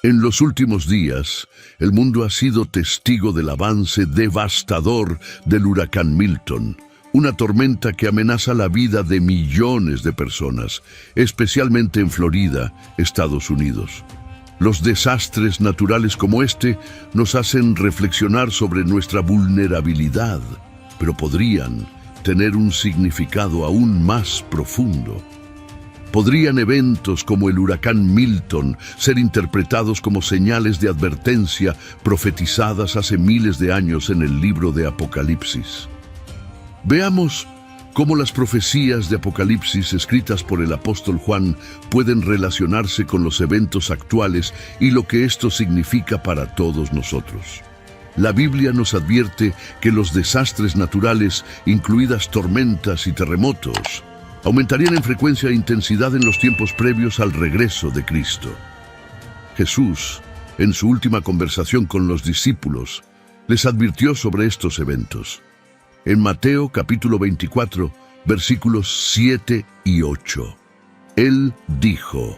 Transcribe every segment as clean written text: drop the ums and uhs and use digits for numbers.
En los últimos días, el mundo ha sido testigo del avance devastador del huracán Milton, una tormenta que amenaza la vida de millones de personas, especialmente en Florida, Estados Unidos. Los desastres naturales como este nos hacen reflexionar sobre nuestra vulnerabilidad, pero podrían tener un significado aún más profundo. ¿Podrían eventos como el huracán Milton ser interpretados como señales de advertencia profetizadas hace miles de años en el libro de Apocalipsis? Veamos cómo las profecías de Apocalipsis escritas por el apóstol Juan pueden relacionarse con los eventos actuales y lo que esto significa para todos nosotros. La Biblia nos advierte que los desastres naturales, incluidas tormentas y terremotos, aumentarían en frecuencia e intensidad en los tiempos previos al regreso de Cristo. Jesús, en su última conversación con los discípulos, les advirtió sobre estos eventos. En Mateo capítulo 24, versículos 7 y 8, Él dijo: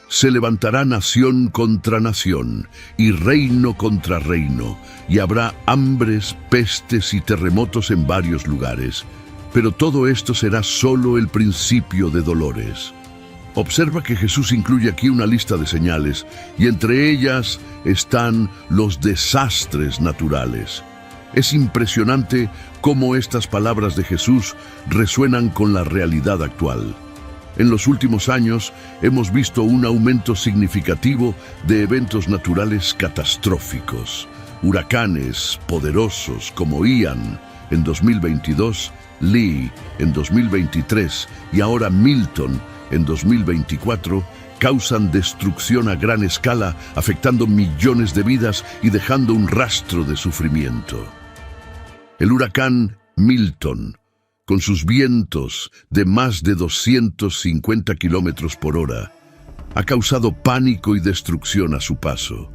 «Se levantará nación contra nación y reino contra reino, y habrá hambres, pestes y terremotos en varios lugares. Pero todo esto será solo el principio de dolores». Observa que Jesús incluye aquí una lista de señales, y entre ellas están los desastres naturales. Es impresionante cómo estas palabras de Jesús resuenan con la realidad actual. En los últimos años hemos visto un aumento significativo de eventos naturales catastróficos. Huracanes poderosos como Ian en 2022, Lee en 2023 y ahora Milton en 2024 causan destrucción a gran escala, afectando millones de vidas y dejando un rastro de sufrimiento. El huracán Milton, con sus vientos de más de 250 kilómetros por hora, ha causado pánico y destrucción a su paso.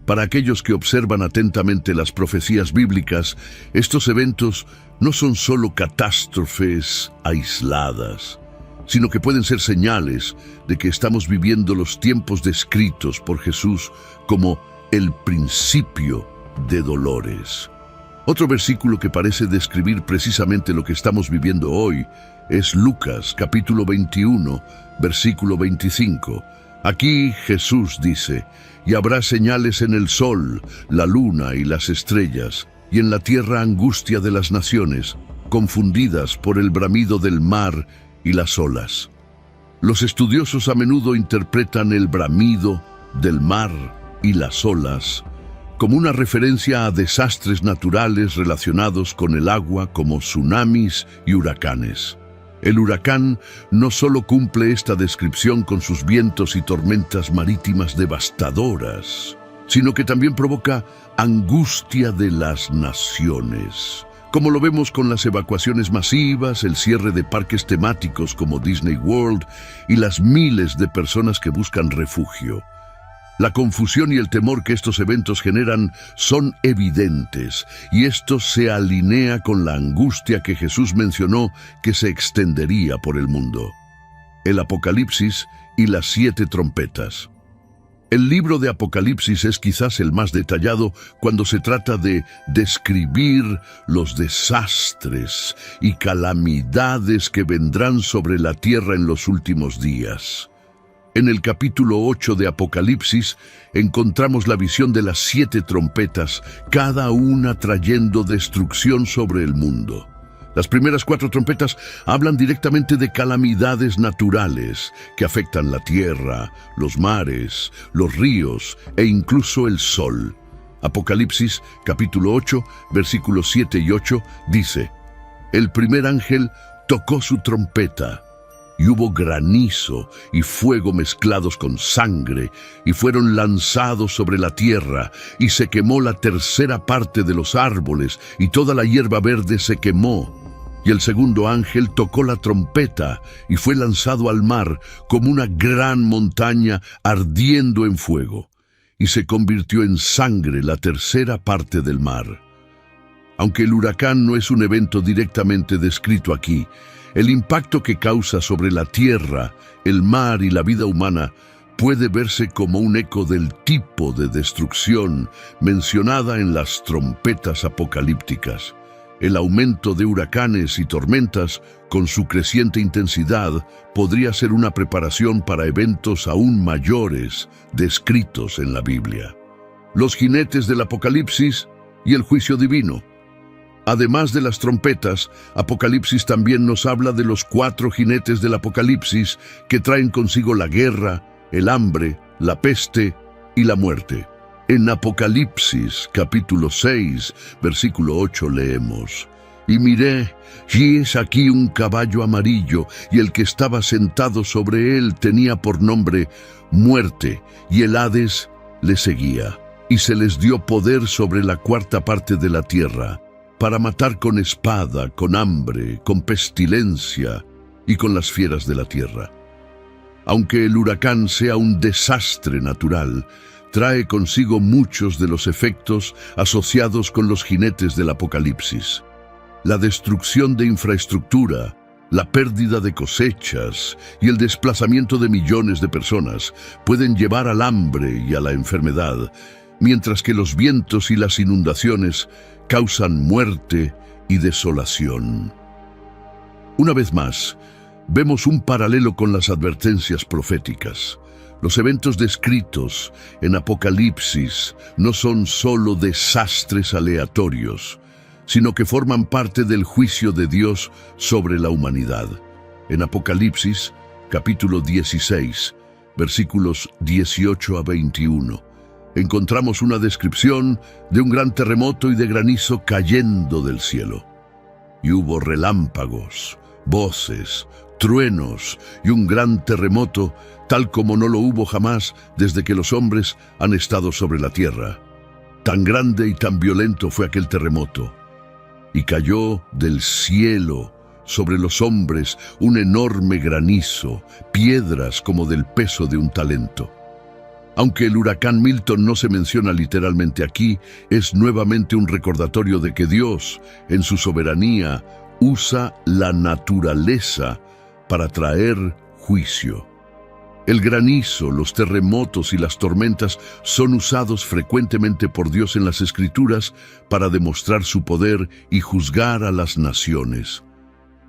Para aquellos que observan atentamente las profecías bíblicas, estos eventos no son solo catástrofes aisladas, sino que pueden ser señales de que estamos viviendo los tiempos descritos por Jesús como el principio de dolores. Otro versículo que parece describir precisamente lo que estamos viviendo hoy es Lucas capítulo 21, versículo 25. Aquí Jesús dice: «Y habrá señales en el sol, la luna y las estrellas, y en la tierra angustia de las naciones, confundidas por el bramido del mar y las olas». Los estudiosos a menudo interpretan el bramido del mar y las olas como una referencia a desastres naturales relacionados con el agua como tsunamis y huracanes. El huracán no solo cumple esta descripción con sus vientos y tormentas marítimas devastadoras, sino que también provoca angustia de las naciones, como lo vemos con las evacuaciones masivas, el cierre de parques temáticos como Disney World y las miles de personas que buscan refugio. La confusión y el temor que estos eventos generan son evidentes, y esto se alinea con la angustia que Jesús mencionó que se extendería por el mundo. El Apocalipsis y las 7 trompetas. El libro de Apocalipsis es quizás el más detallado cuando se trata de describir los desastres y calamidades que vendrán sobre la tierra en los últimos días. En el capítulo 8 de Apocalipsis encontramos la visión de las 7 trompetas, cada una trayendo destrucción sobre el mundo. Las primeras 4 trompetas hablan directamente de calamidades naturales que afectan la tierra, los mares, los ríos e incluso el sol. Apocalipsis capítulo 8, versículos 7 y 8 dice: «El primer ángel tocó su trompeta, y hubo granizo y fuego mezclados con sangre, y fueron lanzados sobre la tierra, y se quemó la tercera parte de los árboles, y toda la hierba verde se quemó. Y el segundo ángel tocó la trompeta, y fue lanzado al mar como una gran montaña ardiendo en fuego, y se convirtió en sangre la tercera parte del mar». Aunque el huracán no es un evento directamente descrito aquí, el impacto que causa sobre la tierra, el mar y la vida humana puede verse como un eco del tipo de destrucción mencionada en las trompetas apocalípticas. El aumento de huracanes y tormentas, con su creciente intensidad, podría ser una preparación para eventos aún mayores descritos en la Biblia. Los jinetes del Apocalipsis y el juicio divino. Además de las trompetas, Apocalipsis también nos habla de los 4 jinetes del Apocalipsis que traen consigo la guerra, el hambre, la peste y la muerte. En Apocalipsis, capítulo 6, versículo 8, leemos: «Y miré, y es aquí un caballo amarillo, y el que estaba sentado sobre él tenía por nombre Muerte, y el Hades le seguía. Y se les dio poder sobre la 4ª parte de la tierra, para matar con espada, con hambre, con pestilencia y con las fieras de la tierra». Aunque el huracán sea un desastre natural, trae consigo muchos de los efectos asociados con los jinetes del Apocalipsis. La destrucción de infraestructura, la pérdida de cosechas y el desplazamiento de millones de personas pueden llevar al hambre y a la enfermedad, mientras que los vientos y las inundaciones causan muerte y desolación. Una vez más, vemos un paralelo con las advertencias proféticas. Los eventos descritos en Apocalipsis no son solo desastres aleatorios, sino que forman parte del juicio de Dios sobre la humanidad. En Apocalipsis, capítulo 16, versículos 18 a 21, encontramos una descripción de un gran terremoto y de granizo cayendo del cielo. Y hubo relámpagos, voces, truenos y un gran terremoto, tal como no lo hubo jamás desde que los hombres han estado sobre la tierra. Tan grande y tan violento fue aquel terremoto. Y cayó del cielo sobre los hombres un enorme granizo, piedras como del peso de un talento. Aunque el huracán Milton no se menciona literalmente aquí, es nuevamente un recordatorio de que Dios, en su soberanía, usa la naturaleza para traer juicio. El granizo, los terremotos y las tormentas son usados frecuentemente por Dios en las Escrituras para demostrar su poder y juzgar a las naciones.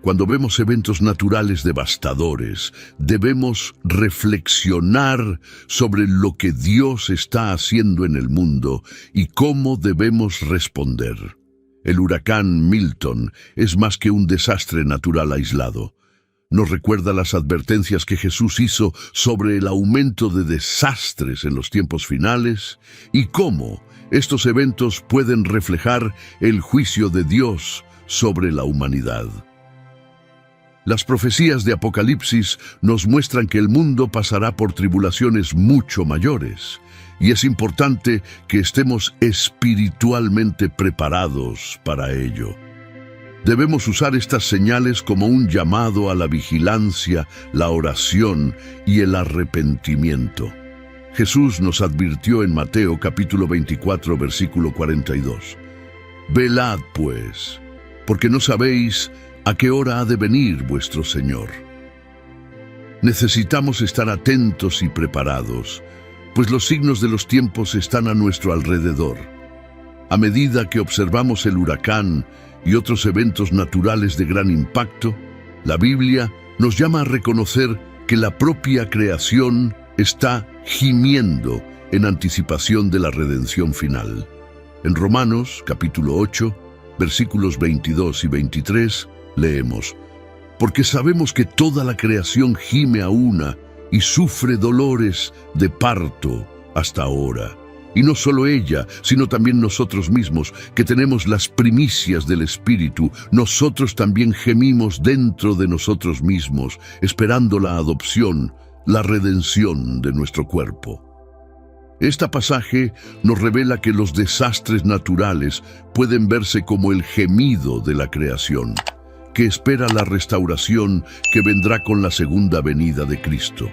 Cuando vemos eventos naturales devastadores, debemos reflexionar sobre lo que Dios está haciendo en el mundo y cómo debemos responder. El huracán Milton es más que un desastre natural aislado. Nos recuerda las advertencias que Jesús hizo sobre el aumento de desastres en los tiempos finales y cómo estos eventos pueden reflejar el juicio de Dios sobre la humanidad. Las profecías de Apocalipsis nos muestran que el mundo pasará por tribulaciones mucho mayores, y es importante que estemos espiritualmente preparados para ello. Debemos usar estas señales como un llamado a la vigilancia, la oración y el arrepentimiento. Jesús nos advirtió en Mateo capítulo 24, versículo 42. «Velad, pues, porque no sabéis a qué hora ha de venir vuestro Señor». Necesitamos estar atentos y preparados, pues los signos de los tiempos están a nuestro alrededor. A medida que observamos el huracán y otros eventos naturales de gran impacto, la Biblia nos llama a reconocer que la propia creación está gimiendo en anticipación de la redención final. En Romanos, capítulo 8, versículos 22 y 23, leemos: «Porque sabemos que toda la creación gime a una y sufre dolores de parto hasta ahora. Y no solo ella, sino también nosotros mismos, que tenemos las primicias del Espíritu, nosotros también gemimos dentro de nosotros mismos, esperando la adopción, la redención de nuestro cuerpo». Este pasaje nos revela que los desastres naturales pueden verse como el gemido de la creación, que espera la restauración que vendrá con la segunda venida de Cristo.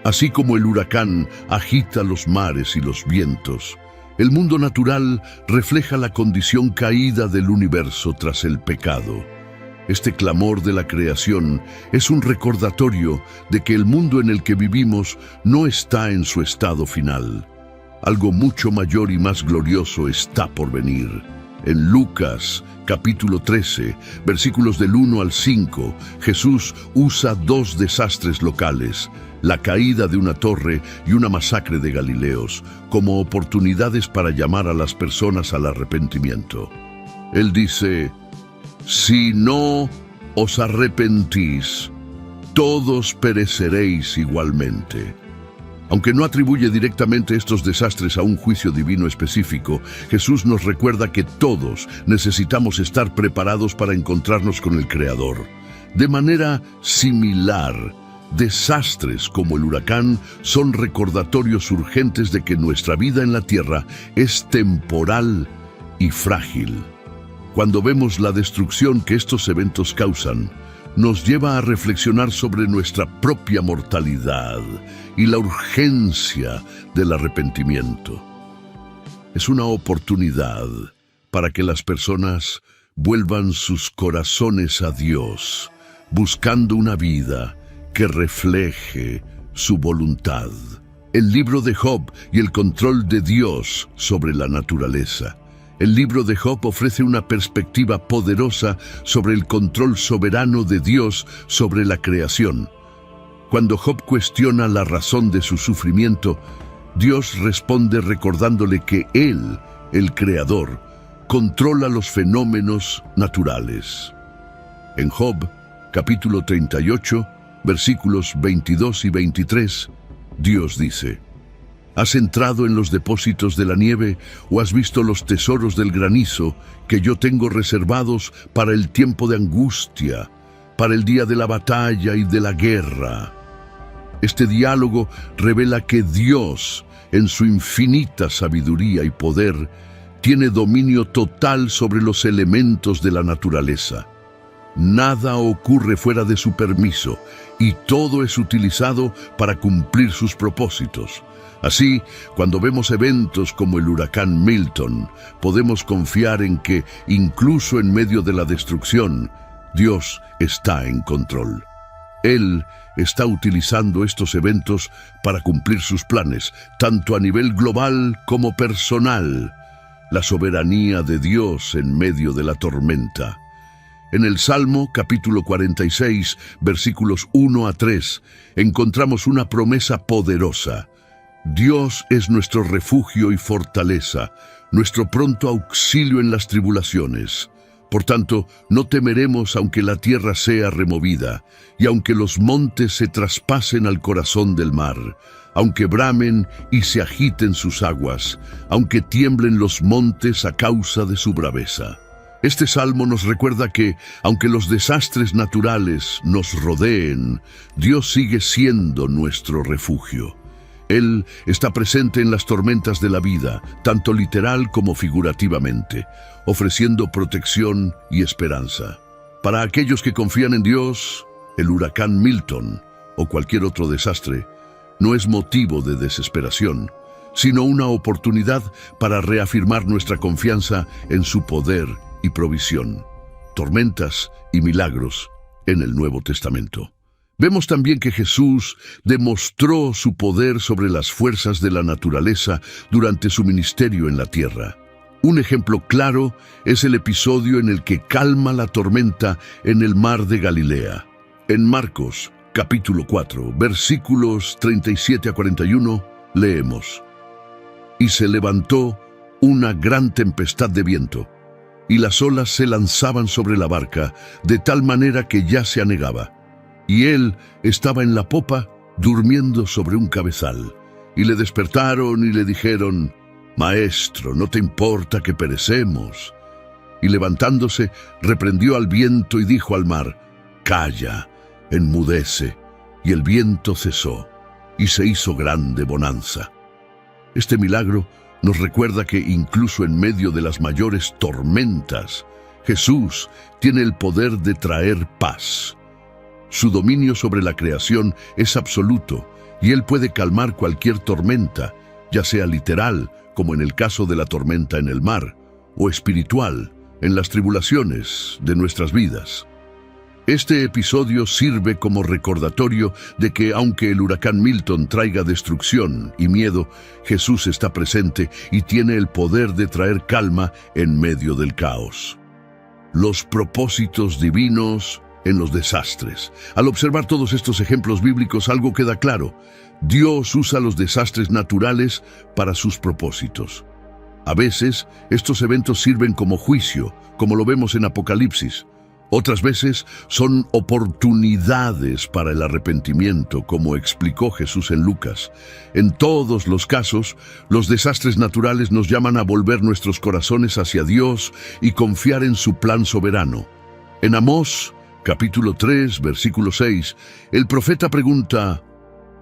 Así como el huracán agita los mares y los vientos, el mundo natural refleja la condición caída del universo tras el pecado. Este clamor de la creación es un recordatorio de que el mundo en el que vivimos no está en su estado final. Algo mucho mayor y más glorioso está por venir. En Lucas, capítulo 13, versículos del 1 al 5, Jesús usa dos desastres locales, la caída de una torre y una masacre de Galileos, como oportunidades para llamar a las personas al arrepentimiento. Él dice: si no os arrepentís, todos pereceréis igualmente. Aunque no atribuye directamente estos desastres a un juicio divino específico, Jesús nos recuerda que todos necesitamos estar preparados para encontrarnos con el Creador. De manera similar, desastres como el huracán son recordatorios urgentes de que nuestra vida en la tierra es temporal y frágil. Cuando vemos la destrucción que estos eventos causan, nos lleva a reflexionar sobre nuestra propia mortalidad y la urgencia del arrepentimiento. Es una oportunidad para que las personas vuelvan sus corazones a Dios, buscando una vida que refleje su voluntad. El libro de Job y el control de Dios sobre la naturaleza. El libro de Job ofrece una perspectiva poderosa sobre el control soberano de Dios sobre la creación. Cuando Job cuestiona la razón de su sufrimiento, Dios responde recordándole que Él, el Creador, controla los fenómenos naturales. En Job, capítulo 38, versículos 22 y 23, Dios dice: ¿has entrado en los depósitos de la nieve o has visto los tesoros del granizo que yo tengo reservados para el tiempo de angustia, para el día de la batalla y de la guerra? Este diálogo revela que Dios, en su infinita sabiduría y poder, tiene dominio total sobre los elementos de la naturaleza. Nada ocurre fuera de su permiso y todo es utilizado para cumplir sus propósitos. Así, cuando vemos eventos como el huracán Milton, podemos confiar en que, incluso en medio de la destrucción, Dios está en control. Él está utilizando estos eventos para cumplir sus planes, tanto a nivel global como personal. La soberanía de Dios en medio de la tormenta. En el Salmo, capítulo 46, versículos 1 a 3, encontramos una promesa poderosa. Dios es nuestro refugio y fortaleza, nuestro pronto auxilio en las tribulaciones. Por tanto, no temeremos aunque la tierra sea removida, y aunque los montes se traspasen al corazón del mar, aunque bramen y se agiten sus aguas, aunque tiemblen los montes a causa de su braveza. Este salmo nos recuerda que, aunque los desastres naturales nos rodeen, Dios sigue siendo nuestro refugio. Él está presente en las tormentas de la vida, tanto literal como figurativamente, ofreciendo protección y esperanza. Para aquellos que confían en Dios, el huracán Milton o cualquier otro desastre no es motivo de desesperación, sino una oportunidad para reafirmar nuestra confianza en su poder y provisión. Tormentas y milagros en el Nuevo Testamento. Vemos también que Jesús demostró su poder sobre las fuerzas de la naturaleza durante su ministerio en la tierra. Un ejemplo claro es el episodio en el que calma la tormenta en el mar de Galilea. En Marcos, capítulo 4, versículos 37 a 41, leemos: Y se levantó una gran tempestad de viento, y las olas se lanzaban sobre la barca, de tal manera que ya se anegaba. Y él estaba en la popa, durmiendo sobre un cabezal. Y le despertaron y le dijeron: Maestro, ¿no te importa que perecemos? Y levantándose, reprendió al viento y dijo al mar: Calla, enmudece. Y el viento cesó, y se hizo grande bonanza. Este milagro nos recuerda que incluso en medio de las mayores tormentas, Jesús tiene el poder de traer paz. Su dominio sobre la creación es absoluto y Él puede calmar cualquier tormenta, ya sea literal, como en el caso de la tormenta en el mar, o espiritual, en las tribulaciones de nuestras vidas. Este episodio sirve como recordatorio de que aunque el huracán Milton traiga destrucción y miedo, Jesús está presente y tiene el poder de traer calma en medio del caos. Los propósitos divinos en los desastres. Al observar todos estos ejemplos bíblicos, algo queda claro. Dios usa los desastres naturales para sus propósitos. A veces, estos eventos sirven como juicio, como lo vemos en Apocalipsis. Otras veces son oportunidades para el arrepentimiento, como explicó Jesús en Lucas. En todos los casos, los desastres naturales nos llaman a volver nuestros corazones hacia Dios y confiar en su plan soberano. En Amós, capítulo 3, versículo 6, el profeta pregunta: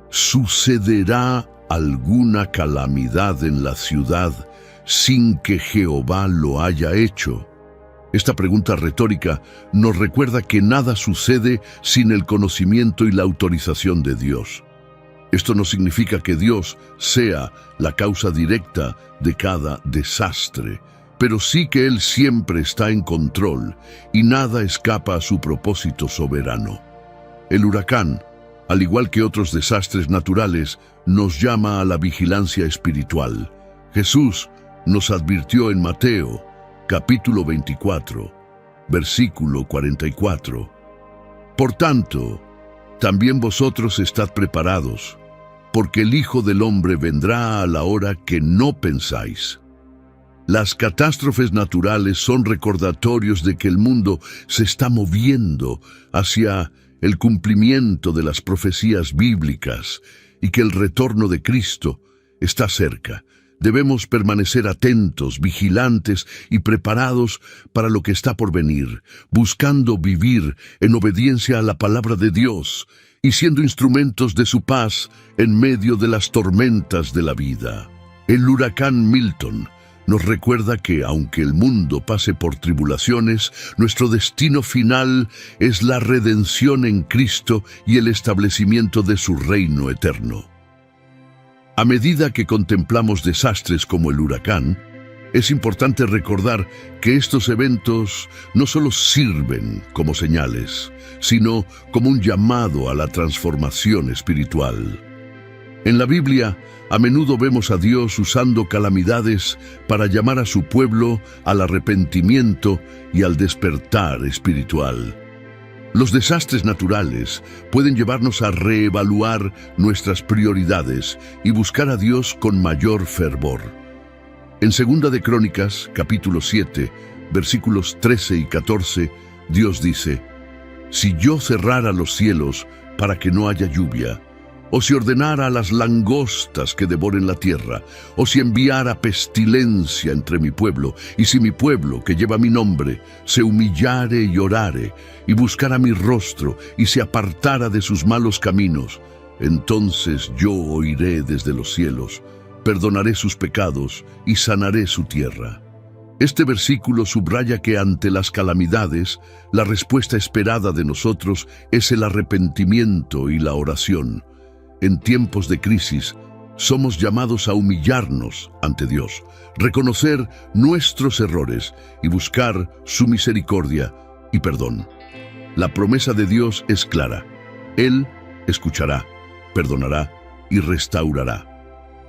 ¿sucederá alguna calamidad en la ciudad sin que Jehová lo haya hecho? Esta pregunta retórica nos recuerda que nada sucede sin el conocimiento y la autorización de Dios. Esto no significa que Dios sea la causa directa de cada desastre, pero sí que Él siempre está en control y nada escapa a su propósito soberano. El huracán, al igual que otros desastres naturales, nos llama a la vigilancia espiritual. Jesús nos advirtió en Mateo, capítulo 24, versículo 44. Por tanto, también vosotros estad preparados, porque el Hijo del Hombre vendrá a la hora que no pensáis. Las catástrofes naturales son recordatorios de que el mundo se está moviendo hacia el cumplimiento de las profecías bíblicas y que el retorno de Cristo está cerca. Debemos permanecer atentos, vigilantes y preparados para lo que está por venir, buscando vivir en obediencia a la palabra de Dios y siendo instrumentos de su paz en medio de las tormentas de la vida. El huracán Milton nos recuerda que, aunque el mundo pase por tribulaciones, nuestro destino final es la redención en Cristo y el establecimiento de su reino eterno. A medida que contemplamos desastres como el huracán, es importante recordar que estos eventos no solo sirven como señales, sino como un llamado a la transformación espiritual. En la Biblia, a menudo vemos a Dios usando calamidades para llamar a su pueblo al arrepentimiento y al despertar espiritual. Los desastres naturales pueden llevarnos a reevaluar nuestras prioridades y buscar a Dios con mayor fervor. En Segunda de Crónicas, capítulo 7, versículos 13 y 14, Dios dice: «Si yo cerrara los cielos para que no haya lluvia, o si ordenara a las langostas que devoren la tierra, o si enviara pestilencia entre mi pueblo, y si mi pueblo, que lleva mi nombre, se humillare y orare, y buscara mi rostro, y se apartara de sus malos caminos, entonces yo oiré desde los cielos, perdonaré sus pecados, y sanaré su tierra». Este versículo subraya que ante las calamidades, la respuesta esperada de nosotros es el arrepentimiento y la oración. En tiempos de crisis, somos llamados a humillarnos ante Dios, reconocer nuestros errores y buscar su misericordia y perdón. La promesa de Dios es clara: Él escuchará, perdonará y restaurará.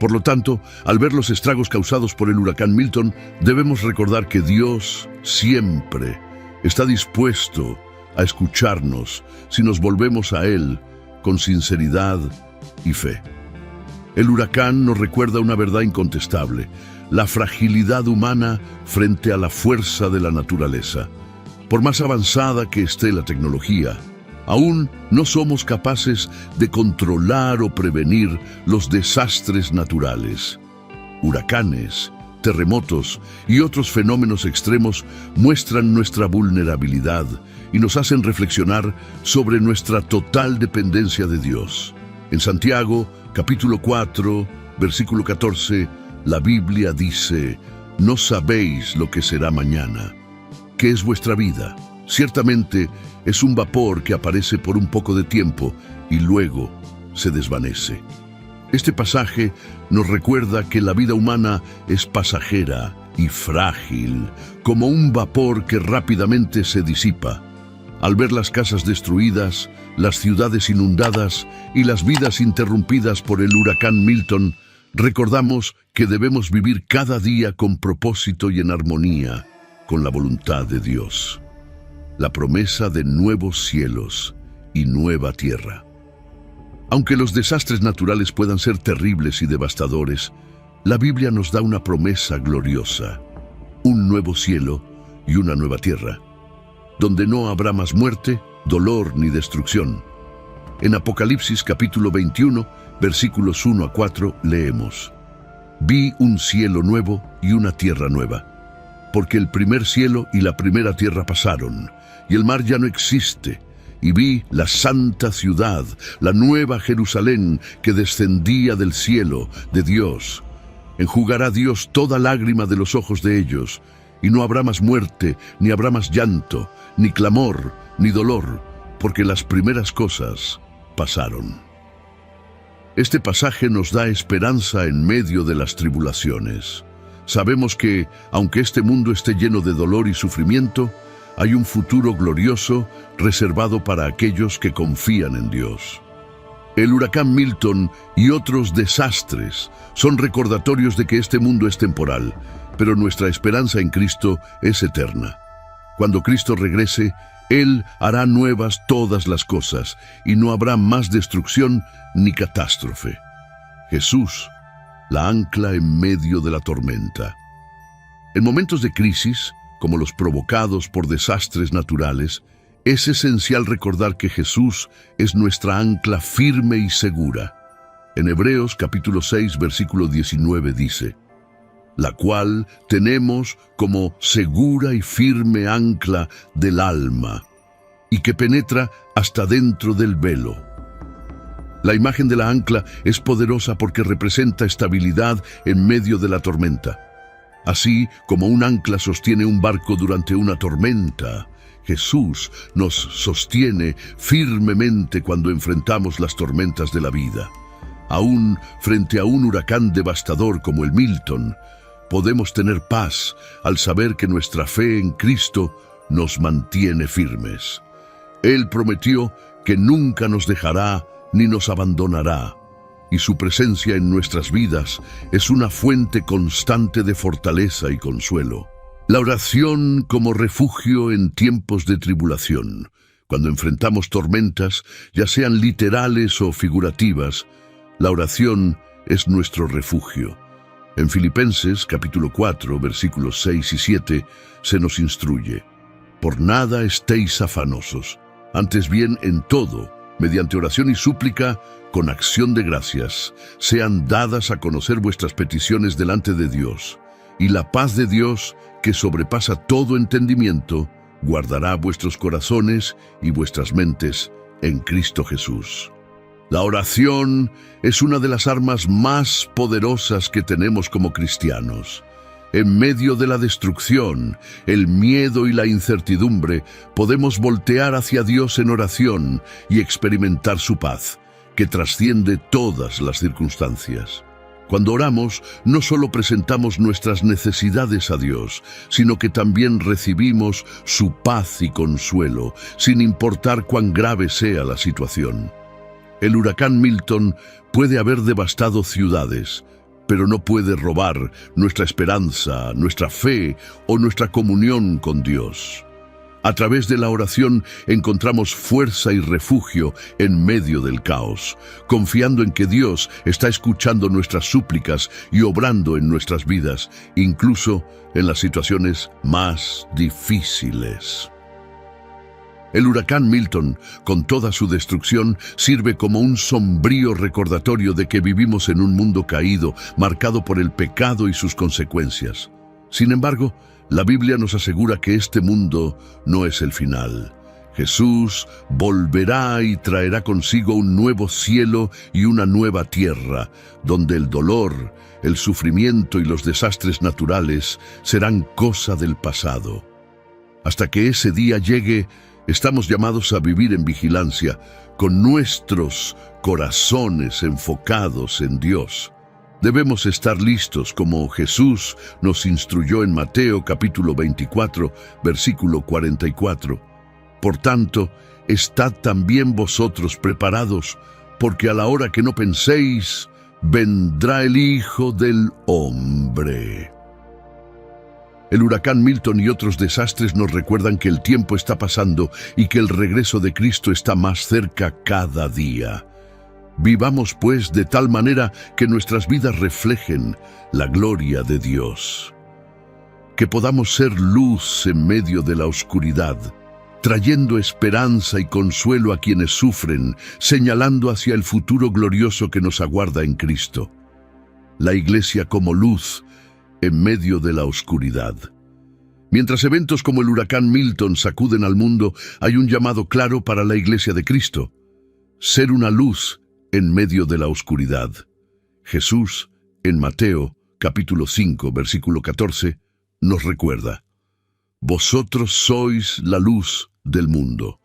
Por lo tanto, al ver los estragos causados por el huracán Milton, debemos recordar que Dios siempre está dispuesto a escucharnos si nos volvemos a Él con sinceridad y fe. El huracán nos recuerda una verdad incontestable: la fragilidad humana frente a la fuerza de la naturaleza. Por más avanzada que esté la tecnología, aún no somos capaces de controlar o prevenir los desastres naturales. Huracanes, terremotos y otros fenómenos extremos muestran nuestra vulnerabilidad y nos hacen reflexionar sobre nuestra total dependencia de Dios. En Santiago, capítulo 4, versículo 14, la Biblia dice: «No sabéis lo que será mañana. ¿Qué es vuestra vida? Ciertamente es un vapor que aparece por un poco de tiempo y luego se desvanece». Este pasaje nos recuerda que la vida humana es pasajera y frágil, como un vapor que rápidamente se disipa. Al ver las casas destruidas, las ciudades inundadas y las vidas interrumpidas por el huracán Milton, recordamos que debemos vivir cada día con propósito y en armonía con la voluntad de Dios. La promesa de nuevos cielos y nueva tierra. Aunque los desastres naturales puedan ser terribles y devastadores, la Biblia nos da una promesa gloriosa: un nuevo cielo y una nueva tierra, donde no habrá más muerte, dolor ni destrucción. En Apocalipsis capítulo 21, versículos 1 a 4, leemos: Vi un cielo nuevo y una tierra nueva, porque el primer cielo y la primera tierra pasaron, y el mar ya no existe. Y vi la santa ciudad, la nueva Jerusalén, que descendía del cielo de Dios. Enjugará Dios toda lágrima de los ojos de ellos, y no habrá más muerte, ni habrá más llanto, ni clamor, ni dolor, porque las primeras cosas pasaron. Este pasaje nos da esperanza en medio de las tribulaciones. Sabemos que, aunque este mundo esté lleno de dolor y sufrimiento, hay un futuro glorioso reservado para aquellos que confían en Dios. El huracán Milton y otros desastres son recordatorios de que este mundo es temporal, pero nuestra esperanza en Cristo es eterna. Cuando Cristo regrese, Él hará nuevas todas las cosas y no habrá más destrucción ni catástrofe. Jesús, la ancla en medio de la tormenta. En momentos de crisis, como los provocados por desastres naturales, es esencial recordar que Jesús es nuestra ancla firme y segura. En Hebreos capítulo 6, versículo 19 dice: la cual tenemos como segura y firme ancla del alma, y que penetra hasta dentro del velo. La imagen de la ancla es poderosa porque representa estabilidad en medio de la tormenta. Así como un ancla sostiene un barco durante una tormenta, Jesús nos sostiene firmemente cuando enfrentamos las tormentas de la vida. Aún frente a un huracán devastador como el Milton, podemos tener paz al saber que nuestra fe en Cristo nos mantiene firmes. Él prometió que nunca nos dejará ni nos abandonará, y su presencia en nuestras vidas es una fuente constante de fortaleza y consuelo. La oración como refugio en tiempos de tribulación. Cuando enfrentamos tormentas, ya sean literales o figurativas, la oración es nuestro refugio. En Filipenses capítulo 4, versículos 6 y 7, se nos instruye: por nada estéis afanosos, antes bien en todo, mediante oración y súplica, con acción de gracias, sean dadas a conocer vuestras peticiones delante de Dios, y la paz de Dios, que sobrepasa todo entendimiento, guardará vuestros corazones y vuestras mentes en Cristo Jesús. La oración es una de las armas más poderosas que tenemos como cristianos. En medio de la destrucción, el miedo y la incertidumbre, podemos voltear hacia Dios en oración y experimentar su paz, que trasciende todas las circunstancias. Cuando oramos, no solo presentamos nuestras necesidades a Dios, sino que también recibimos su paz y consuelo, sin importar cuán grave sea la situación. El huracán Milton puede haber devastado ciudades, pero no puede robar nuestra esperanza, nuestra fe o nuestra comunión con Dios. A través de la oración encontramos fuerza y refugio en medio del caos, confiando en que Dios está escuchando nuestras súplicas y obrando en nuestras vidas, incluso en las situaciones más difíciles. El huracán Milton, con toda su destrucción, sirve como un sombrío recordatorio de que vivimos en un mundo caído, marcado por el pecado y sus consecuencias. Sin embargo, la Biblia nos asegura que este mundo no es el final. Jesús volverá y traerá consigo un nuevo cielo y una nueva tierra, donde el dolor, el sufrimiento y los desastres naturales serán cosa del pasado. Hasta que ese día llegue, estamos llamados a vivir en vigilancia, con nuestros corazones enfocados en Dios. Debemos estar listos como Jesús nos instruyó en Mateo capítulo 24, versículo 44. Por tanto, estad también vosotros preparados, porque a la hora que no penséis, vendrá el Hijo del Hombre. El huracán Milton y otros desastres nos recuerdan que el tiempo está pasando y que el regreso de Cristo está más cerca cada día. Vivamos, pues, de tal manera que nuestras vidas reflejen la gloria de Dios. Que podamos ser luz en medio de la oscuridad, trayendo esperanza y consuelo a quienes sufren, señalando hacia el futuro glorioso que nos aguarda en Cristo. La Iglesia como luz en medio de la oscuridad. Mientras eventos como el huracán Milton sacuden al mundo, hay un llamado claro para la Iglesia de Cristo: ser una luz en medio de la oscuridad. Jesús, en Mateo, capítulo 5, versículo 14, nos recuerda: vosotros sois la luz del mundo.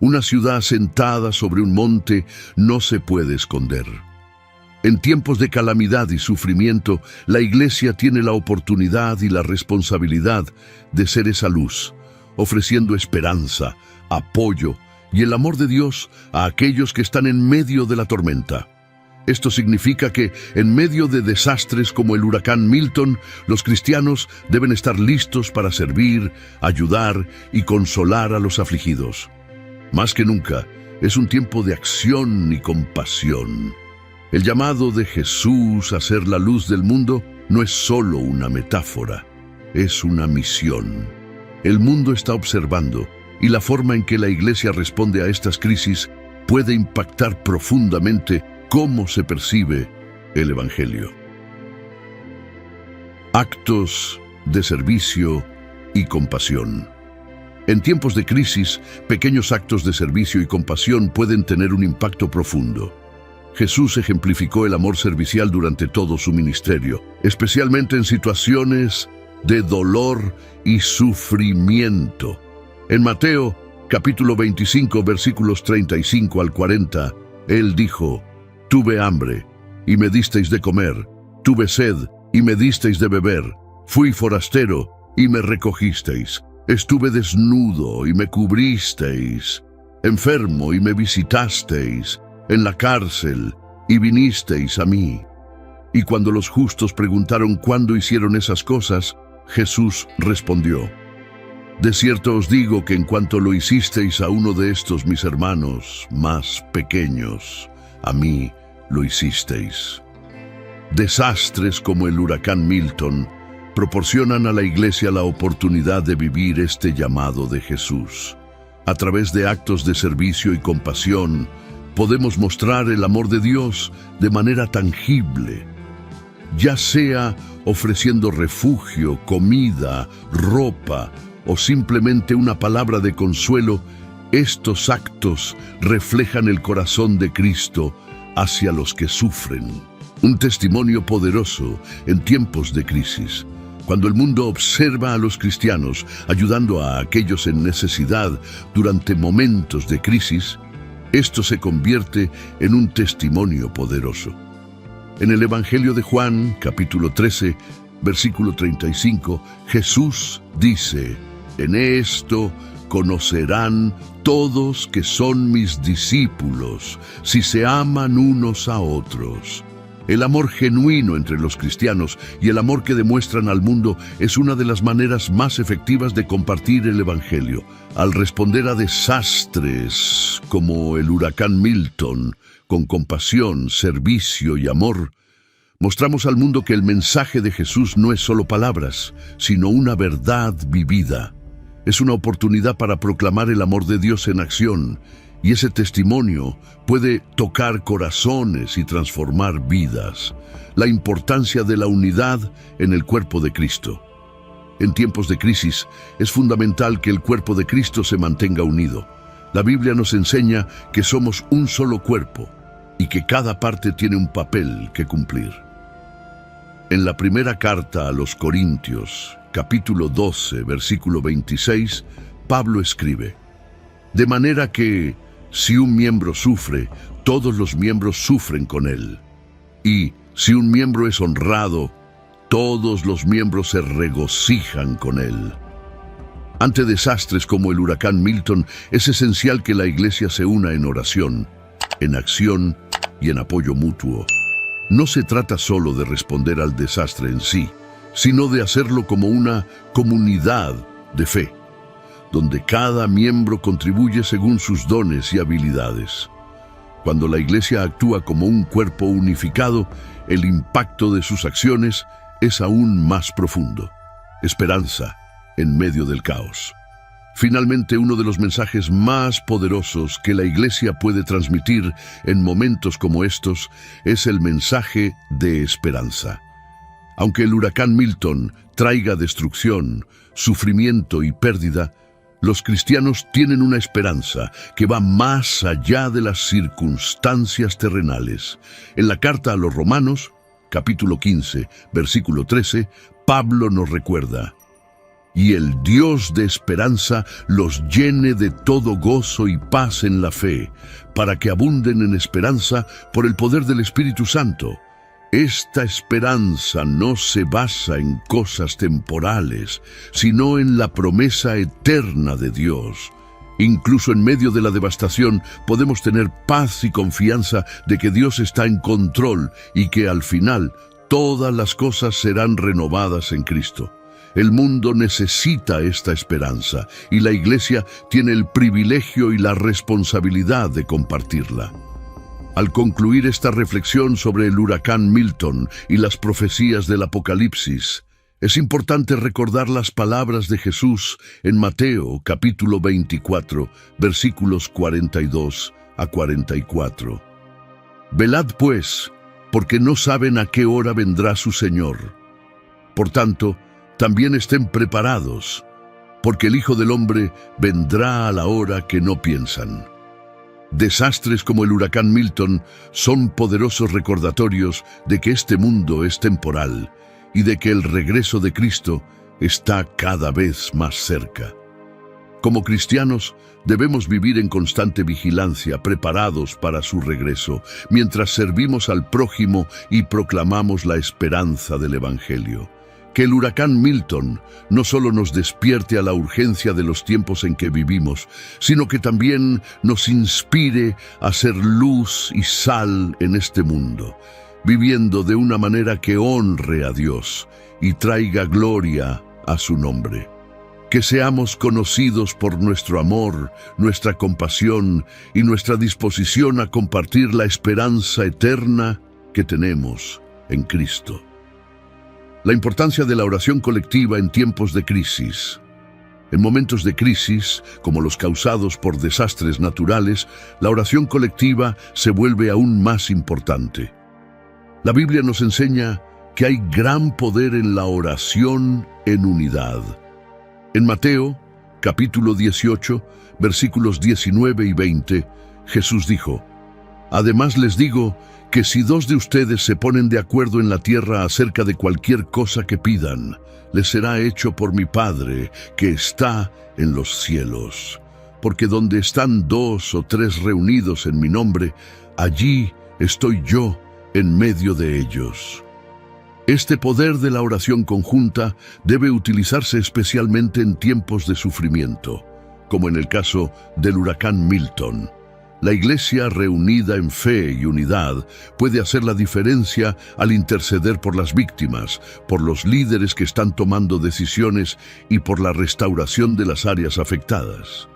Una ciudad asentada sobre un monte no se puede esconder. En tiempos de calamidad y sufrimiento, la Iglesia tiene la oportunidad y la responsabilidad de ser esa luz, ofreciendo esperanza, apoyo y el amor de Dios a aquellos que están en medio de la tormenta. Esto significa que, en medio de desastres como el huracán Milton, los cristianos deben estar listos para servir, ayudar y consolar a los afligidos. Más que nunca, es un tiempo de acción y compasión. El llamado de Jesús a ser la luz del mundo no es solo una metáfora, es una misión. El mundo está observando, y la forma en que la Iglesia responde a estas crisis puede impactar profundamente cómo se percibe el Evangelio. Actos de servicio y compasión. En tiempos de crisis, pequeños actos de servicio y compasión pueden tener un impacto profundo. Jesús ejemplificó el amor servicial durante todo su ministerio, especialmente en situaciones de dolor y sufrimiento. En Mateo, capítulo 25, versículos 35 al 40, Él dijo: tuve hambre, y me disteis de comer, tuve sed, y me disteis de beber, fui forastero, y me recogisteis, estuve desnudo, y me cubristeis, enfermo, y me visitasteis, en la cárcel, y vinisteis a mí. Y cuando los justos preguntaron cuándo hicieron esas cosas, Jesús respondió: de cierto os digo que en cuanto lo hicisteis a uno de estos mis hermanos más pequeños, a mí lo hicisteis. Desastres como el huracán Milton proporcionan a la Iglesia la oportunidad de vivir este llamado de Jesús. A través de actos de servicio y compasión, podemos mostrar el amor de Dios de manera tangible, ya sea ofreciendo refugio, comida, ropa o simplemente una palabra de consuelo. Estos actos reflejan el corazón de Cristo hacia los que sufren. Un testimonio poderoso en tiempos de crisis. Cuando el mundo observa a los cristianos ayudando a aquellos en necesidad durante momentos de crisis, esto se convierte en un testimonio poderoso. En el Evangelio de Juan, capítulo 13, versículo 35, Jesús dice: en esto conocerán todos que son mis discípulos, si se aman unos a otros. El amor genuino entre los cristianos y el amor que demuestran al mundo es una de las maneras más efectivas de compartir el Evangelio. Al responder a desastres como el huracán Milton, con compasión, servicio y amor, mostramos al mundo que el mensaje de Jesús no es solo palabras, sino una verdad vivida. Es una oportunidad para proclamar el amor de Dios en acción, y ese testimonio puede tocar corazones y transformar vidas. La importancia de la unidad en el cuerpo de Cristo. En tiempos de crisis, es fundamental que el cuerpo de Cristo se mantenga unido. La Biblia nos enseña que somos un solo cuerpo y que cada parte tiene un papel que cumplir. En la primera carta a los Corintios, capítulo 12, versículo 26, Pablo escribe: de manera que, si un miembro sufre, todos los miembros sufren con él. Y si un miembro es honrado, todos los miembros se regocijan con él. Ante desastres como el huracán Milton, es esencial que la Iglesia se una en oración, en acción y en apoyo mutuo. No se trata solo de responder al desastre en sí, sino de hacerlo como una comunidad de fe, donde cada miembro contribuye según sus dones y habilidades. Cuando la Iglesia actúa como un cuerpo unificado, el impacto de sus acciones es aún más profundo. Esperanza en medio del caos. Finalmente, uno de los mensajes más poderosos que la Iglesia puede transmitir en momentos como estos es el mensaje de esperanza. Aunque el huracán Milton traiga destrucción, sufrimiento y pérdida, los cristianos tienen una esperanza que va más allá de las circunstancias terrenales. En la carta a los Romanos, capítulo 15, versículo 13, Pablo nos recuerda: y el Dios de esperanza los llene de todo gozo y paz en la fe, para que abunden en esperanza por el poder del Espíritu Santo. Esta esperanza no se basa en cosas temporales, sino en la promesa eterna de Dios. Incluso en medio de la devastación podemos tener paz y confianza de que Dios está en control y que al final todas las cosas serán renovadas en Cristo. El mundo necesita esta esperanza y la Iglesia tiene el privilegio y la responsabilidad de compartirla. Al concluir esta reflexión sobre el huracán Milton y las profecías del Apocalipsis, es importante recordar las palabras de Jesús en Mateo capítulo 24, versículos 42 a 44. Velad pues, porque no saben a qué hora vendrá su Señor. Por tanto, también estén preparados, porque el Hijo del Hombre vendrá a la hora que no piensan. Desastres como el huracán Milton son poderosos recordatorios de que este mundo es temporal y de que el regreso de Cristo está cada vez más cerca. Como cristianos, debemos vivir en constante vigilancia, preparados para su regreso, mientras servimos al prójimo y proclamamos la esperanza del Evangelio. Que el huracán Milton no solo nos despierte a la urgencia de los tiempos en que vivimos, sino que también nos inspire a ser luz y sal en este mundo, viviendo de una manera que honre a Dios y traiga gloria a su nombre. Que seamos conocidos por nuestro amor, nuestra compasión y nuestra disposición a compartir la esperanza eterna que tenemos en Cristo. La importancia de la oración colectiva en tiempos de crisis. En momentos de crisis, como los causados por desastres naturales, la oración colectiva se vuelve aún más importante. La Biblia nos enseña que hay gran poder en la oración en unidad. En Mateo, capítulo 18, versículos 19 y 20, Jesús dijo: además les digo que si 2 de ustedes se ponen de acuerdo en la tierra acerca de cualquier cosa que pidan, les será hecho por mi Padre que está en los cielos. Porque donde están 2 o 3 reunidos en mi nombre, allí estoy yo en medio de ellos. Este poder de la oración conjunta debe utilizarse especialmente en tiempos de sufrimiento, como en el caso del huracán Milton. La Iglesia reunida en fe y unidad puede hacer la diferencia al interceder por las víctimas, por los líderes que están tomando decisiones y por la restauración de las áreas afectadas.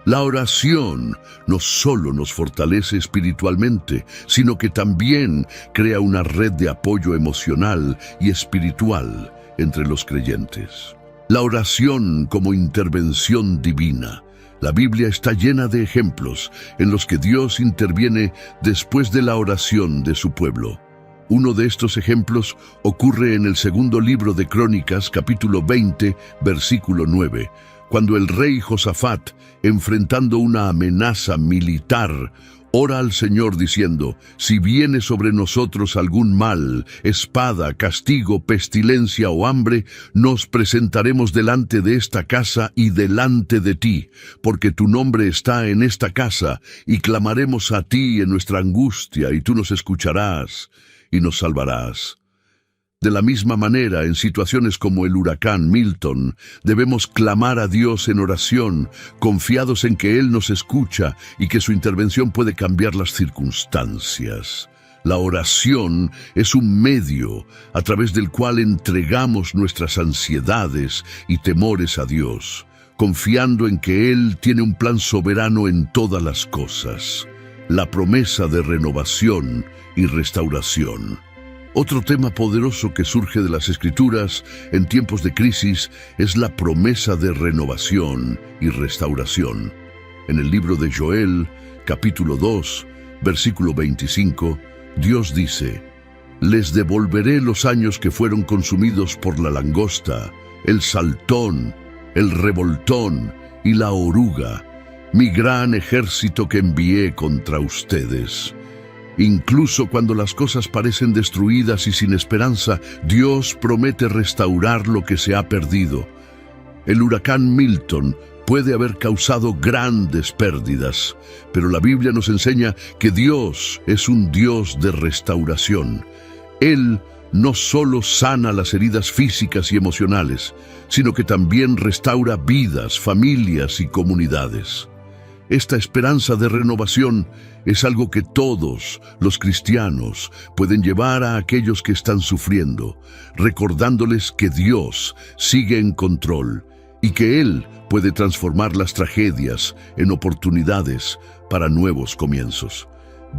La oración no solo nos fortalece espiritualmente, sino que también crea una red de apoyo emocional y espiritual entre los creyentes. La oración como intervención divina. La Biblia está llena de ejemplos en los que Dios interviene después de la oración de su pueblo. Uno de estos ejemplos ocurre en el segundo libro de Crónicas, capítulo 20, versículo 9, cuando el rey Josafat, enfrentando una amenaza militar, ora al Señor diciendo: si viene sobre nosotros algún mal, espada, castigo, pestilencia o hambre, nos presentaremos delante de esta casa y delante de ti, porque tu nombre está en esta casa, y clamaremos a ti en nuestra angustia, y tú nos escucharás y nos salvarás. De la misma manera, en situaciones como el huracán Milton, debemos clamar a Dios en oración, confiados en que Él nos escucha y que su intervención puede cambiar las circunstancias. La oración es un medio a través del cual entregamos nuestras ansiedades y temores a Dios, confiando en que Él tiene un plan soberano en todas las cosas. La promesa de renovación y restauración. Otro tema poderoso que surge de las Escrituras en tiempos de crisis es la promesa de renovación y restauración. En el libro de Joel, capítulo 2, versículo 25, Dios dice: «Les devolveré los años que fueron consumidos por la langosta, el saltón, el revoltón y la oruga, mi gran ejército que envié contra ustedes». Incluso cuando las cosas parecen destruidas y sin esperanza, Dios promete restaurar lo que se ha perdido. El huracán Milton puede haber causado grandes pérdidas, pero la Biblia nos enseña que Dios es un Dios de restauración. Él no solo sana las heridas físicas y emocionales, sino que también restaura vidas, familias y comunidades. Esta esperanza de renovación es algo que todos los cristianos pueden llevar a aquellos que están sufriendo, recordándoles que Dios sigue en control y que Él puede transformar las tragedias en oportunidades para nuevos comienzos.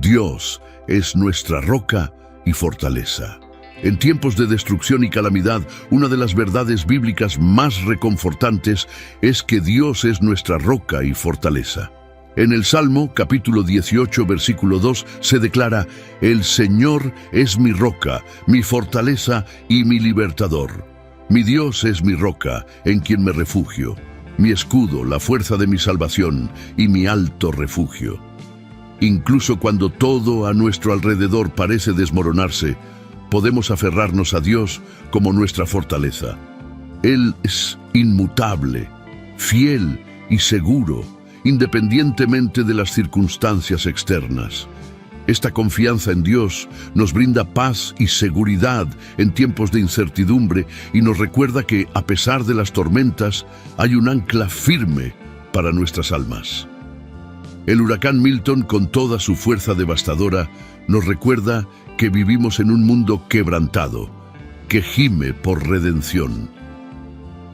Dios es nuestra roca y fortaleza. En tiempos de destrucción y calamidad, una de las verdades bíblicas más reconfortantes es que Dios es nuestra roca y fortaleza. En el Salmo, capítulo 18, versículo 2, se declara: «El Señor es mi roca, mi fortaleza y mi libertador. Mi Dios es mi roca, en quien me refugio, mi escudo, la fuerza de mi salvación y mi alto refugio». Incluso cuando todo a nuestro alrededor parece desmoronarse, podemos aferrarnos a Dios como nuestra fortaleza. Él es inmutable, fiel y seguro, independientemente de las circunstancias externas. Esta confianza en Dios nos brinda paz y seguridad en tiempos de incertidumbre y nos recuerda que, a pesar de las tormentas, hay un ancla firme para nuestras almas. El huracán Milton, con toda su fuerza devastadora, nos recuerda que vivimos en un mundo quebrantado, que gime por redención.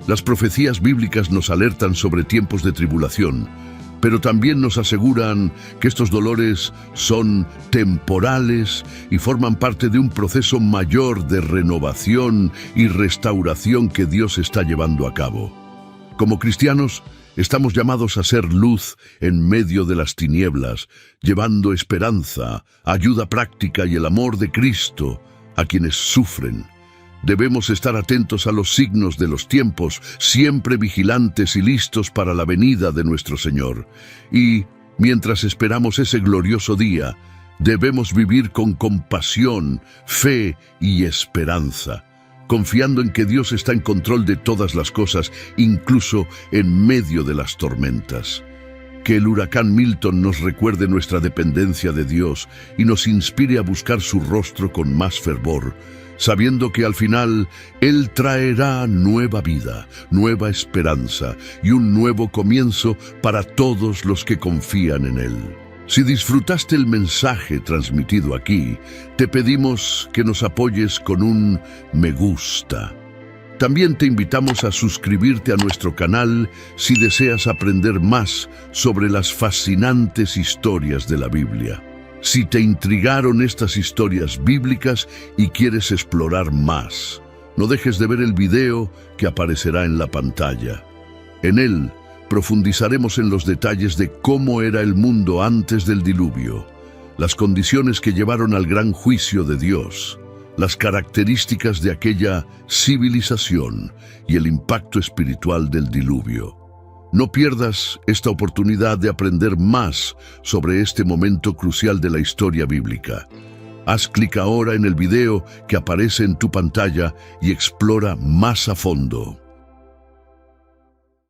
Las profecías bíblicas nos alertan sobre tiempos de tribulación, pero también nos aseguran que estos dolores son temporales y forman parte de un proceso mayor de renovación y restauración que Dios está llevando a cabo. Como cristianos, estamos llamados a ser luz en medio de las tinieblas, llevando esperanza, ayuda práctica y el amor de Cristo a quienes sufren. Debemos estar atentos a los signos de los tiempos, siempre vigilantes y listos para la venida de nuestro Señor. Y, mientras esperamos ese glorioso día, debemos vivir con compasión, fe y esperanza, confiando en que Dios está en control de todas las cosas, incluso en medio de las tormentas. Que el huracán Milton nos recuerde nuestra dependencia de Dios y nos inspire a buscar su rostro con más fervor, sabiendo que al final Él traerá nueva vida, nueva esperanza y un nuevo comienzo para todos los que confían en Él. Si disfrutaste el mensaje transmitido aquí, te pedimos que nos apoyes con un me gusta. También te invitamos a suscribirte a nuestro canal si deseas aprender más sobre las fascinantes historias de la Biblia. Si te intrigaron estas historias bíblicas y quieres explorar más, no dejes de ver el video que aparecerá en la pantalla. En él profundizaremos en los detalles de cómo era el mundo antes del diluvio, las condiciones que llevaron al gran juicio de Dios, las características de aquella civilización y el impacto espiritual del diluvio. No pierdas esta oportunidad de aprender más sobre este momento crucial de la historia bíblica. Haz clic ahora en el video que aparece en tu pantalla y explora más a fondo.